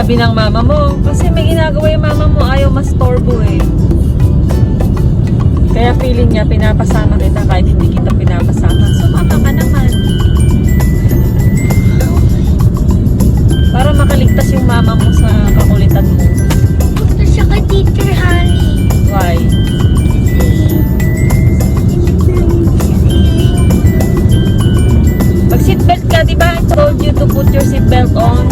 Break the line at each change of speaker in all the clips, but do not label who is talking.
Sabi ng mama mo, kasi may ginagawa yung mama mo, ayaw mastorbo eh. Kaya feeling niya, pinapasama kita kahit hindi kita pinapasama. Sumama ka naman. Para makaligtas yung mama mo sa kakulitan mo.
Gusto siya kay Teacher Honey.
Why? Pag seatbelt ka, diba? I told you to put your seatbelt on.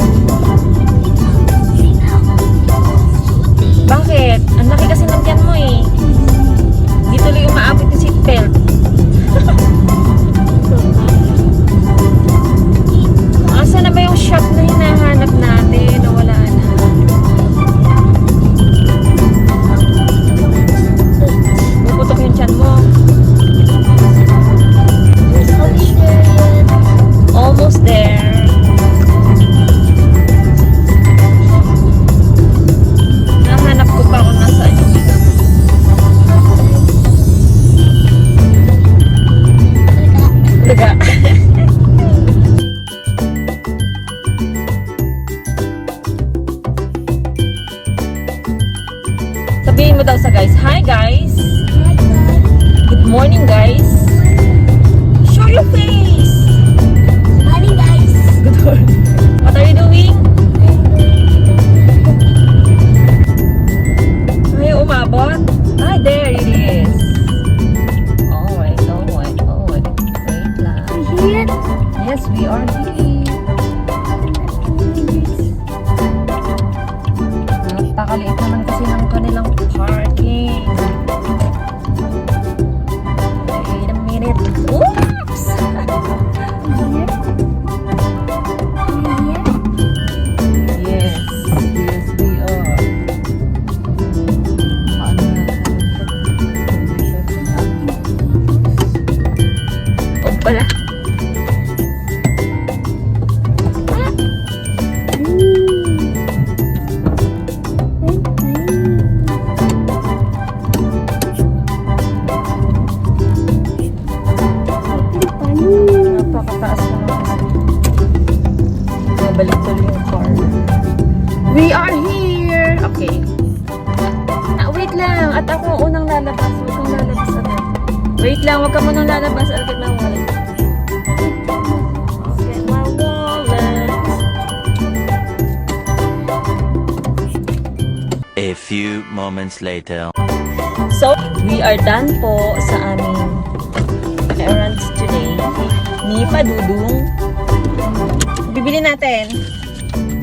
Bakit? Ang laki kasi ng tiyan mo eh. Di tuloy umaabot yung seatbelt. Asa na ba yung shop na hinahanap natin? Nawala na. Puputok yung tiyan mo. Almost there. Nahanap ko pa kung nasaan yung daga. Sabihin mo daw sa guys, hi guys! Good morning guys! Show your face!
Morning guys.
Good morning. What are you doing? Ayaw umabot? Ah, there it is. Alright. Wait lang.
Here.
Yes, we are here. Napakaliit naman kasi ng kanilang parking. Wait a minute. Oops! Yes, we are. Oh, pala. Napakataas naman kasi. Mabalik tuloy yung car. We are here! Okay. Wait lang. At ako ang unang lalabas. Huwag kang lalabas agad. Wait lang. Huwag ka munang lalabas. Agad na wallet. Okay, my wallet.
A few moments later.
So, we are done po sa aming errands today. Ni Padudong. Bibili natin.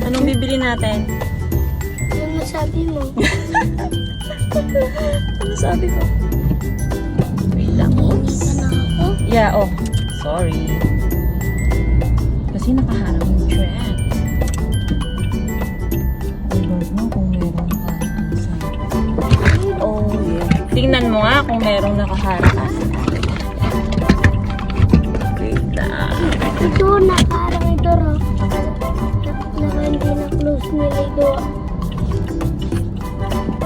Anong bibili natin?
Ano sabi mo?
Ano sabi ko? Wait lang. Oops.
Ika na ako.
Yeah, oh. Sorry. Kasi nakaharap yung track. I don't know kung meron ka. Oh, yeah. Tingnan mo nga kung merong nakaharap. Wait lang.
Ito na parang ito ro. Hindi na close nila ito.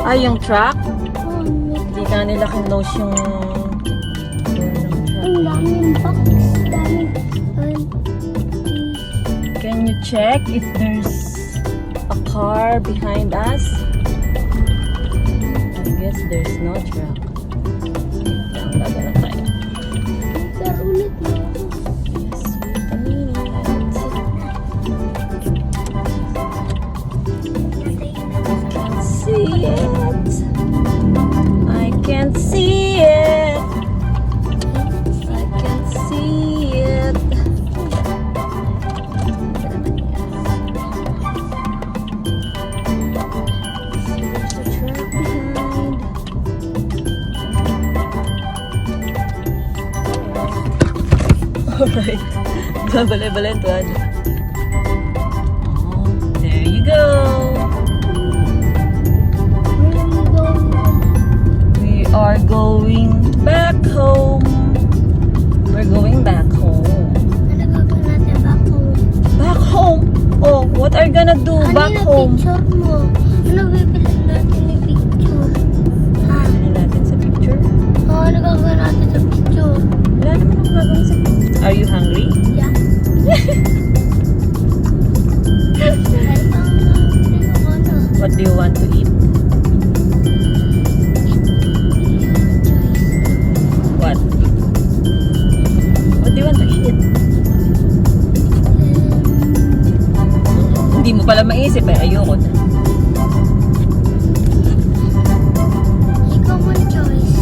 Ay, yung truck?
Oh,
Hindi ka nila kinlose yung door ng truck.
ang daming box. Daming.
Can you check if there's a car behind us? I guess there's no truck. Ang baga na tayo.
Pero ulit mo.
Yes, wait a minute. Can't see it. I can't see it. I can't see it. There's a truck behind. Alright. Babalik-balentuan. Oh, there you go. We are going back home. We're going back home.
Ano gagawin natin back home?
Back home? Oh, what are you gonna do back
Ano
home?
picture mo? Ano bibili natin ni picture? Ha?
Ano natin sa picture?
Oh, ano gagawin natin sa picture?
Wala naman akong gagawin sa picture. Are you hungry?
Yeah.
What do you want to eat? What? What do you want to eat? Hindi mo pala maisip eh. Ayoko na.
Ikaw ang choice.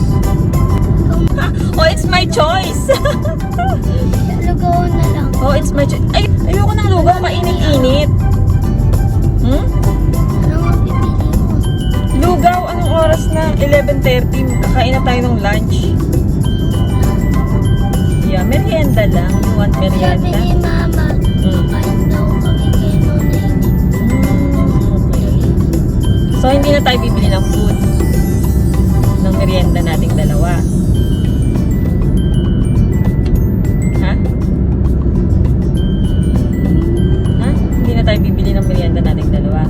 Oh, it's my choice!
Lugaw na lang.
Oh, it's my choice. Ay, ayoko ng lugaw. Mainit-init. Hmm?
Ano nga pipili mo?
Lugaw, anong oras na? 11:30. Kakain na tayo ng lunch. Yeah, merienda lang. You want
Sabi
merienda?
ni Mama, kain daw kami kay Nonay.
Okay. So, hindi na tayo bibili ng food. Ng merienda nating dalawa. Ha? Ha? Hindi na tayo bibili ng merienda nating dalawa.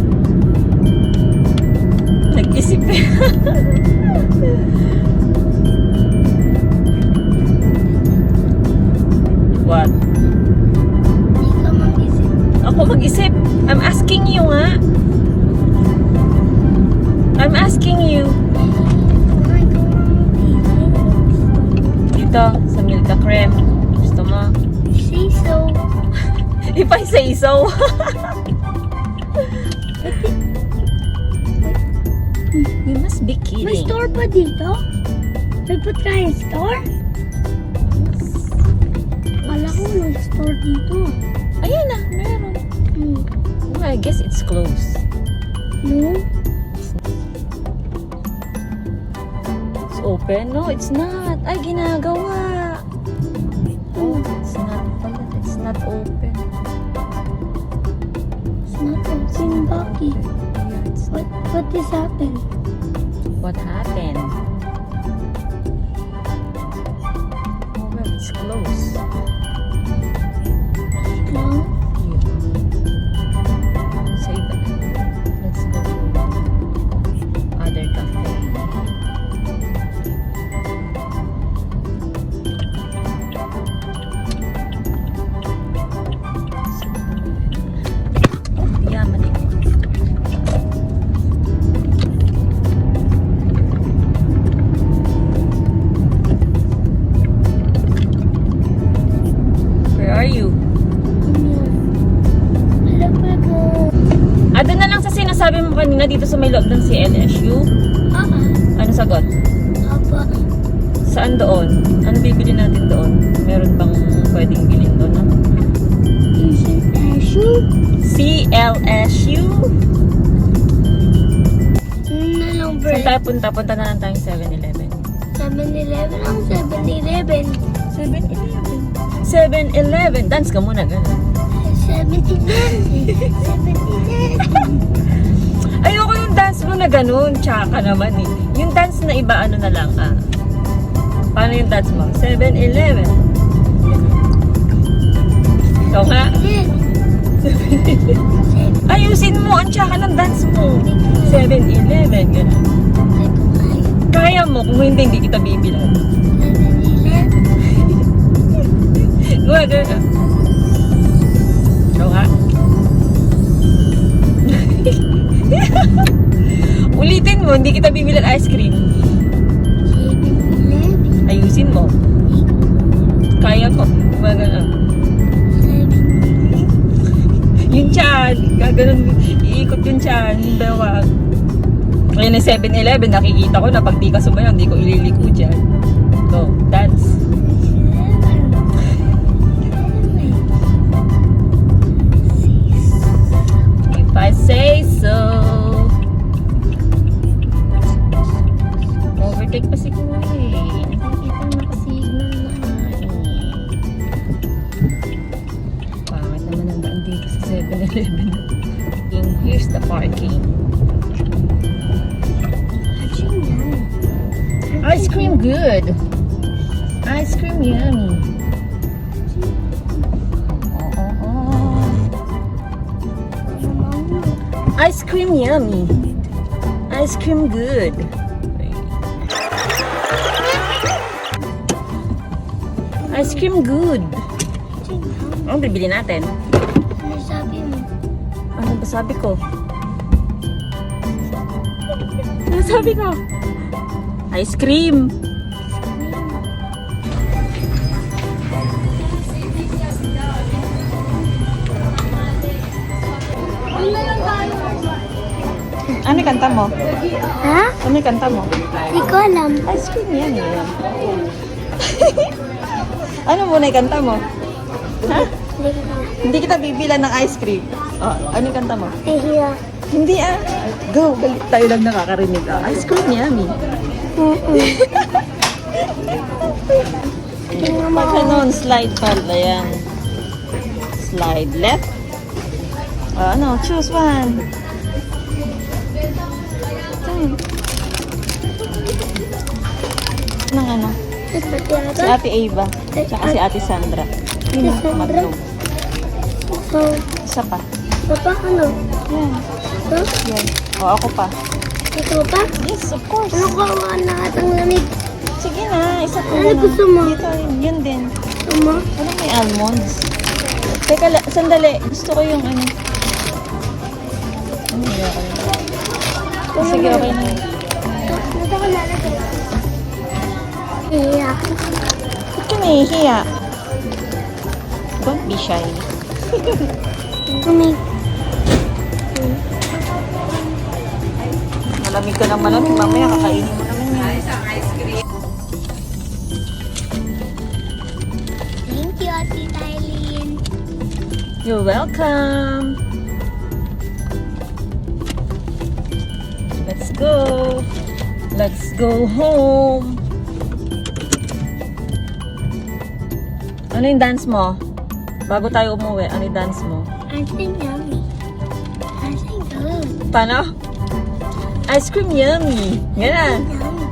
Nag-isip eh. What?
Hindi ka mag-isip.
Ako mag-isip. I'm asking you nga. I'm asking you.
Ay, ikaw ang pili.
Dito, sa Milka Creme. Gusto mo?
Say so.
If I say so. You must be
May
kidding.
store pa dito? May pagkain store? Wala ko ng store dito.
Ayan na, meron. Well, I guess it's closed.
No?
It's open? No, it's not. Ay, ginagawa. Oh, it's not pala. It's not open.
It's not open, Bucky.
Yeah, it's not.
What is happened?
What happened? Oh, well, it's closed.
No?
Yeah. Save it. Let's go to other cafe. Yeah, mali. Where are you?
Wala pa ko.
Doon na lang sa sinasabi mo kanina dito sa may loob ng CLSU. Ano sagot?
Apa.
Saan doon? Ano bibili natin doon? Meron bang pwedeng bilhin doon? No?
Issue?
CLSU?
Na lang
Saan
bread.
tayo punta? Punta na lang tayong 7-Eleven.
7-Eleven ang 7-Eleven.
7-Eleven. 7-Eleven. Dance ka muna, gano'n.
7-Eleven. 7-Eleven.
Ayoko yung dance mo na gano'n. Tsaka naman eh. Yung dance na iba, ano na lang ah. Paano yung dance mo? 7-Eleven. Ikaw nga. Ayusin mo ang tsaka ng dance mo. 7-Eleven, gano'n. Kaya mo, kung hindi kita bibilan.
7-Eleven.
Go ahead. Ikaw nga. Ulitin mo, hindi kita bibilan ice cream.
7-Eleven.
Ayusin mo. Kaya ko. Gano'n. Yung tiyan, gaganon, iikot yung tiyan, yung bewag. Ngayon yung 7-Eleven, nakikita ko na pag di ka sumayaw, hindi ko ililiko dyan. Go, dance. If I say so. Overtake pa si Kuya eh. Nakikita na nakasignal na. Pangit naman ang daan dito sa 7-Eleven. Here's the parking. Ice cream good. Ice cream yummy. Ice cream yummy. Ice cream good. Ice cream good. Ano bibili natin?
Ano sabi mo?
Ano ba sabi ko? Ano sabi ko? Ice cream. Ano yung kanta mo?
Ha?
Ano yung kanta mo?
Hindi ko alam.
Ice cream yan eh. Ano muna yung kanta mo? Ha?
Hindi ko alam.
Hindi kita bibilan ng ice cream. Oh, ano yung kanta mo?
Nahiya.
Hindi ah. Go, balik tayo lang nakakarinig. Ah. Ice cream yummy.
Tingnan mo.
Pag noon, slide pala yan. Slide left. Ano, choose one. Nang ano? Si Ate Ava. Tsaka si Ate Sandra. Yun ang
Sandra?
maglong.
So,
Isa pa.
papa, ano?
Yan.
Ito?
Yan. O, ako pa.
Ito pa?
Yes, of course.
Ano ko ang lahat ang lamig?
Sige na, isa pa
Ano
na.
gusto mo?
Dito, yun din.
Ito mo?
Ano may almonds? Teka, sandali. Gusto ko yung ano. Ano yun? Sige, okay na yun.
Ito ko lalagay. Iya.
Ba't ka nahihiya? Don't be shy.
Tumig.
Malamig ka ng malamig. Mamaya kakainin mo naman yan.
Thank you, Ate Tylene.
You're welcome. Let's go. Let's go home. Ano yung dance mo? Bago tayo umuwi, ano yung dance mo?
Auntie yummy. Auntie good.
Paano? Ice cream yummy. Ganun.
Yummy.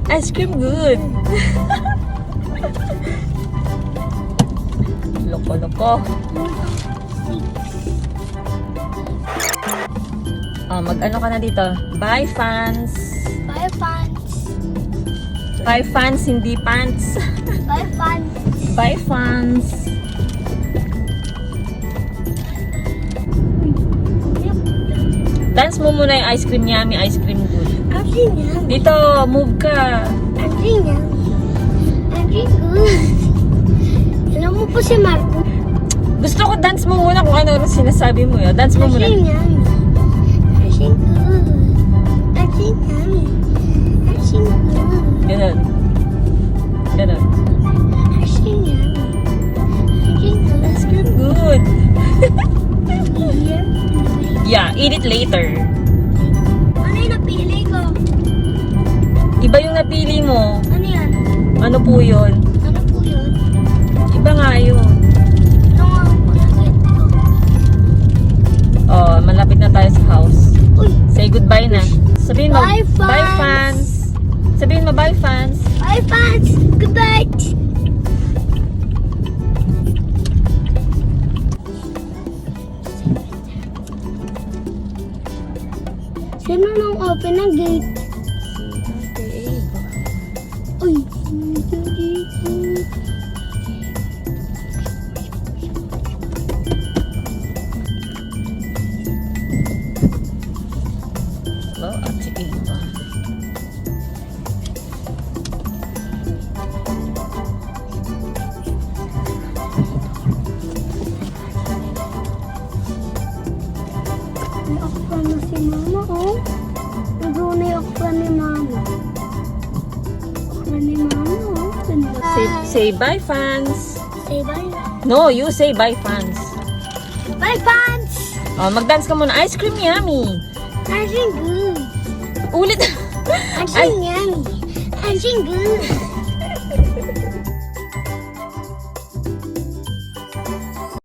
Ice cream good. Loko-loko. Mag-ano ka na dito? Bye, fans.
Bye, fans.
Bye, fans, hindi pants.
Bye, fans.
Bye, fans. Dance mo muna yung ice cream yummy, ice cream good.
Auntie yummy.
Dito, move ka.
Auntie yummy. Auntie good. Alam mo po si Marco.
Gusto ko dance mo muna kung ano sinasabi mo yun. Dance mo muna.
Auntie yummy. Auntie good. Auntie yummy. Auntie good.
Ganun. Ganun.
Auntie yummy. Auntie good.
Ice cream good.
Here.
Yeah, eat it later.
Ano yung napili ko?
Iba yung napili mo.
Ano yan?
Ano po yun?
Ano po yun?
Iba nga yun.
Ano nga po yan?
Oh, malapit na tayo sa house.
Uy!
Say goodbye na. Sabihin mo,
Bye, fans.
bye, fans. Sabihin mo, bye, fans.
Bye, fans! Goodbye! Sino nang open ng gate? Uy!
Hello, Ate Ava.
May okra na si Mama, oh. Nagawa na yung okra ni Mama. Okra ni Mama, oh. Ganda.
Say bye, fans.
Say bye.
No, you say bye, fans.
Bye, fans!
Oh, mag-dance ka muna. Ice cream yummy.
Auntie good.
Ulit.
Auntie yummy. Auntie good.